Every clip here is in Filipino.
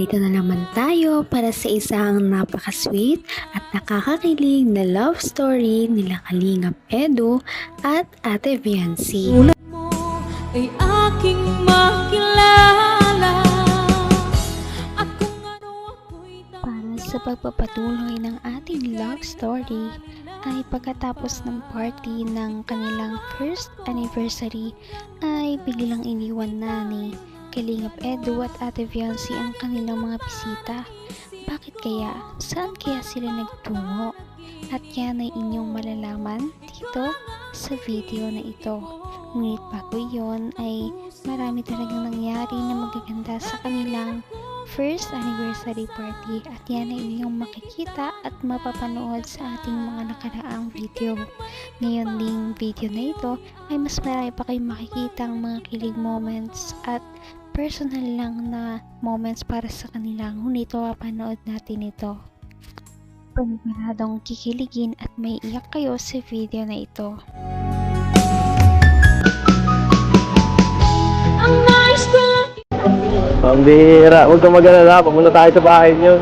Narito na naman tayo para sa isang napaka-sweet at nakakakilig na love story nila Kalingap Edu at Ate Viancy. Sulat mo ay aking makilala at kung ano ako'y Para sa pagpapatuloy ng ating love story ay pagkatapos ng party ng kanilang first anniversary ay biglang iniwan na ni Kalingap Edu at Ate Viancy ang kanilang mga bisita. Bakit kaya? Saan kaya sila nagtungo? At yan ay inyong malalaman dito sa video na ito. Ngunit bago yun ay marami talagang nangyari na magaganda sa kanilang first anniversary party at yan ay inyong makikita at mapapanood sa ating mga nakaraang video. Ngayon ding video na ito ay mas marami pa kayong makikitang mga kilig moments at personal lang na moments para sa kanilang, ngunit mapapanood natin ito. Paniguradong kikiligin at may iyak kayo sa video na ito. ang nice ko. Pambihira, huwag kang mag-alala. Pumunta tayo sa bahay niyo.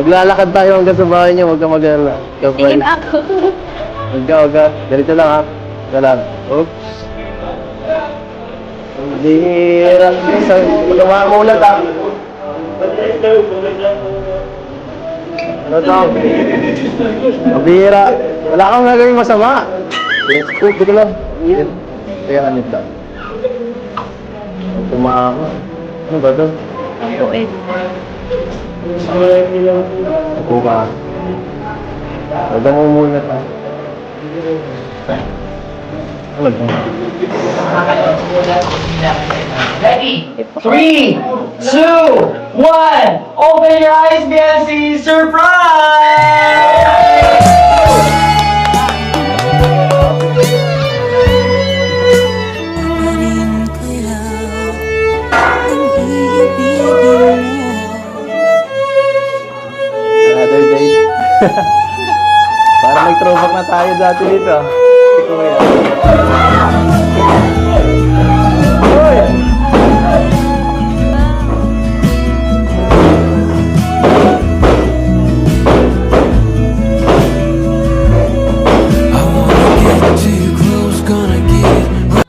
Maglalakad tayo hanggang sa bahay niyo. Huwag kang mag-alala. Tingin ako. Huwag ka. Ganito lang ha. Ganito lang. Oops. Pambihira. Huwag kang makamulat ha. Ano to? Pambihira. Wala kang gagawin masama. Dito lang. Kaya nga nito. Tumama. Ano ba ito? Tuig. Ako ka. Huwag mo muna tayo. Ano ba? Ready? 3, 2, 1. Open your eyes, Biancy. Surprise! Another date. Parang nag-throwback na tayo dati dito. Si Kuya. Uy!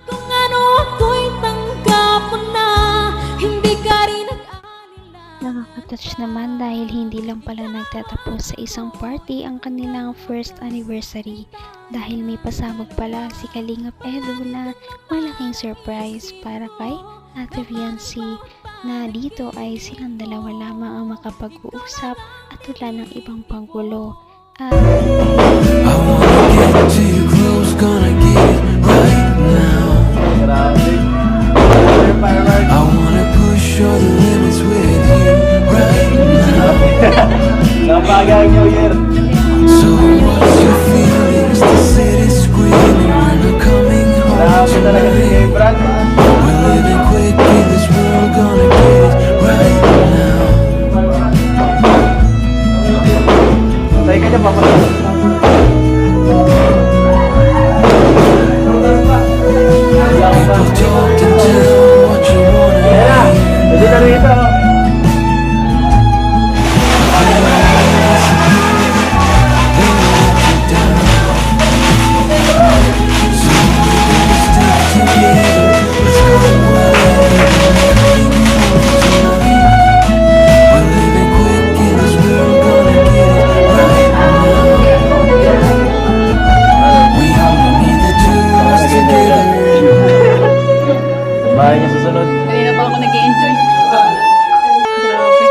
Kung ano ako'y tanggap mo na, hindi ka rin nag-alila. Nakaka-touch naman dahil hindi lang pala nagtatapos sa isang party ang kanilang first anniversary dahil may pasabog pala si Kalingap Edu na malaking surprise para kay Ate Viancy na dito ay silang dalawa lamang ang makapag-uusap at wala ng ibang panggulo. At Grabe. Fireworks. Napagay New Year. Grabe talaga si Brad. Tayo ka dyan, papa. Pwede na rito. Bahay niya susunod. Kanina pa ako nag-enjoy. Grabe.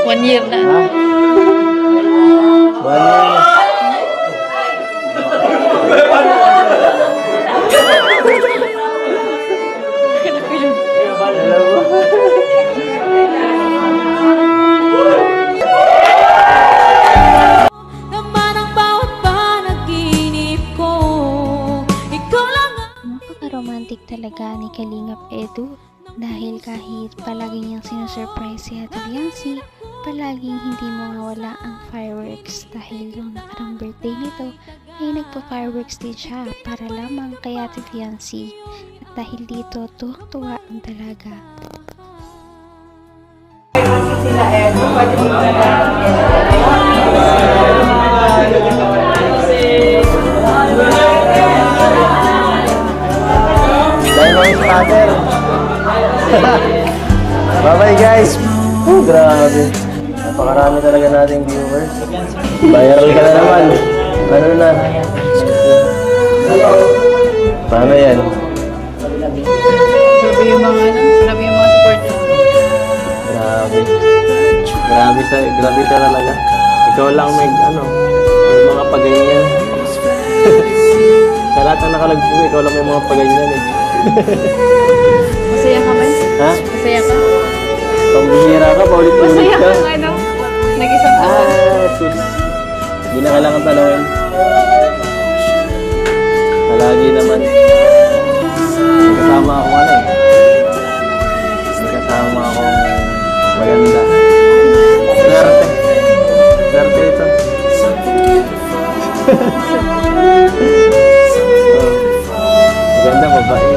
1 year na. Bahay niya. Naman ang bawat panaginip ko, ikaw lang ang napaka-romantic talaga ni Kalingap Edu dahil kahit palagi niyang sinusurprise si Ate Viancy palaging hindi mawawala ang fireworks dahil yung nakarang birthday nito ay nagpa-fireworks din siya para lamang kay Ate Fiancé. At dahil dito, tuwang-tuwa ang dalaga. Dynamite Father. Bye-bye guys. Grabe. Napakarami talaga nating viewers. Viral ka na naman. Ano na? Paano yan? Grabe yung mga grabe yung mga supporters. Grabe. Grabe talaga. Ikaw lang may may mga paganyan. Sa lahat na nakalagpo, ikaw lang may mga paganyan eh. Masaya ka man? Ha? Masaya ka? Pambihira ka, paulit-ulit Masaya ka. ka nag-isang taon. Sus. Hindi na kailangan talawin. Palagi naman. May kasama akong May kasama akong maganda. Swerte. Swerte ito. Maganda, babae.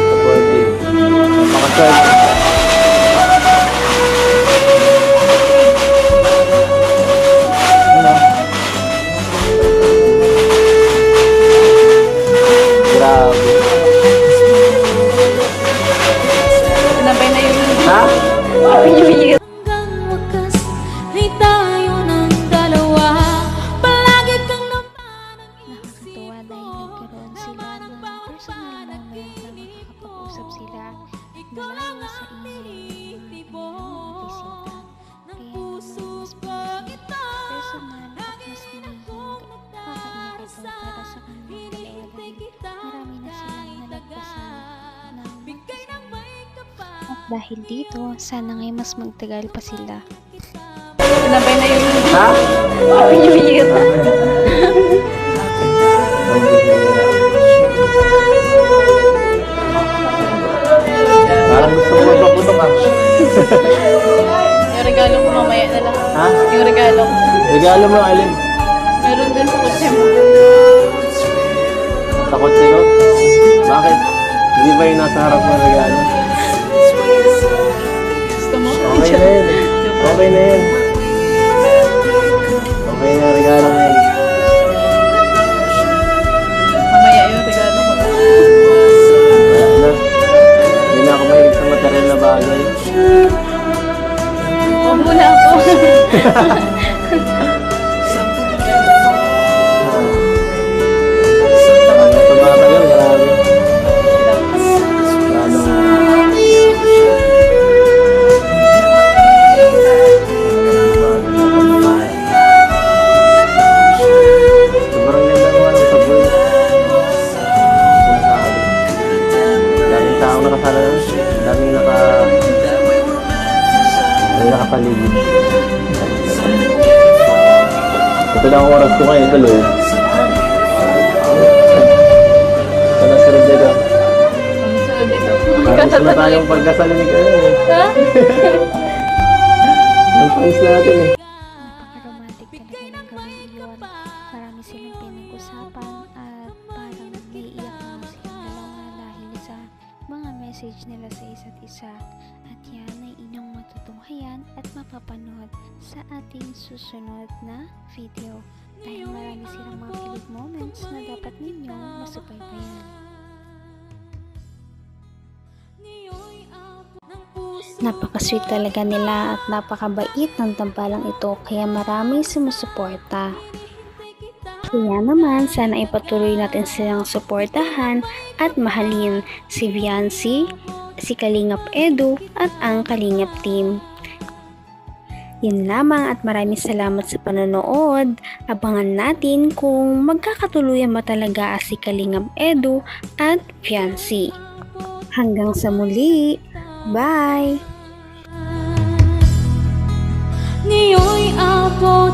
Supportive. Napakaswerte. Grabe. Sinabay na yun. Ha? Happy New Year. Hanggang wakas ay tayo ng dalawa. Palagi kang naman ang Nakakatuwa dahil nagkaroon sila ng personal moment na makakapag-usap sila at malayo sa ingay ng mga bisita. Kaya naman mas personal at mas naging nakakaiyak ito para sa kanilang dalawa dahil marami na silang nalagpasan ng magkasama. At dahil dito, sana ngay mas magtagal pa sila. Sinabay na yun. Ha? Happy New Year. Parang gusto ko magpaputok ah. Yung regalo ko mamaya na lang. Ha? Yung regalo ko. Regalo mo, Alin? Meron din sa kotse mo. Sa kotse ko? Bakit? Hindi ba yung nasa harap ng regalo? Gusto mo? Okay na yun. Okay na yun. Okay na yung regalo na yun. Mamaya yung regalo ko. Wala na. Hindi na ako mahilig sa material na bagay. Huwag muna ako. Tumatagal, grabe. Lalong... Sobrang ganda naman ang sabon. Daming taong nakasala nun. Daming nakapaligid. Ito na ang oras ko ngayon, tuloy. Ito na si Rodrigo. Sunod dito. Parang gusto na tayong pagkasalin ni Kayo eh. Ha? Ang pangis natin eh. Napaka-romantic talaga ng gawin iyon. Marami silang pinag-usapan at parang naiiyak na silang dalawa dahil sa mga message nila sa isa't isa. At yan ay inyong matutunghayan at mapapanood sa ating susunod na video. Dahil marami silang mga kilig moments na dapat ninyong masubaybayan. Napaka-sweet talaga nila at napakabait ng tambalang ito kaya marami sumusuporta. Kaya naman sana ipatuloy natin silang suportahan at mahalin si Fiancé, si Kalingap Edu at ang Kalingap team. Yun lamang at maraming salamat sa panonood. Abangan natin kung magkakatuluyan ba talaga si Kalingap Edu at Fiancé. Hanggang sa muli. Bye! Ngayon'y abot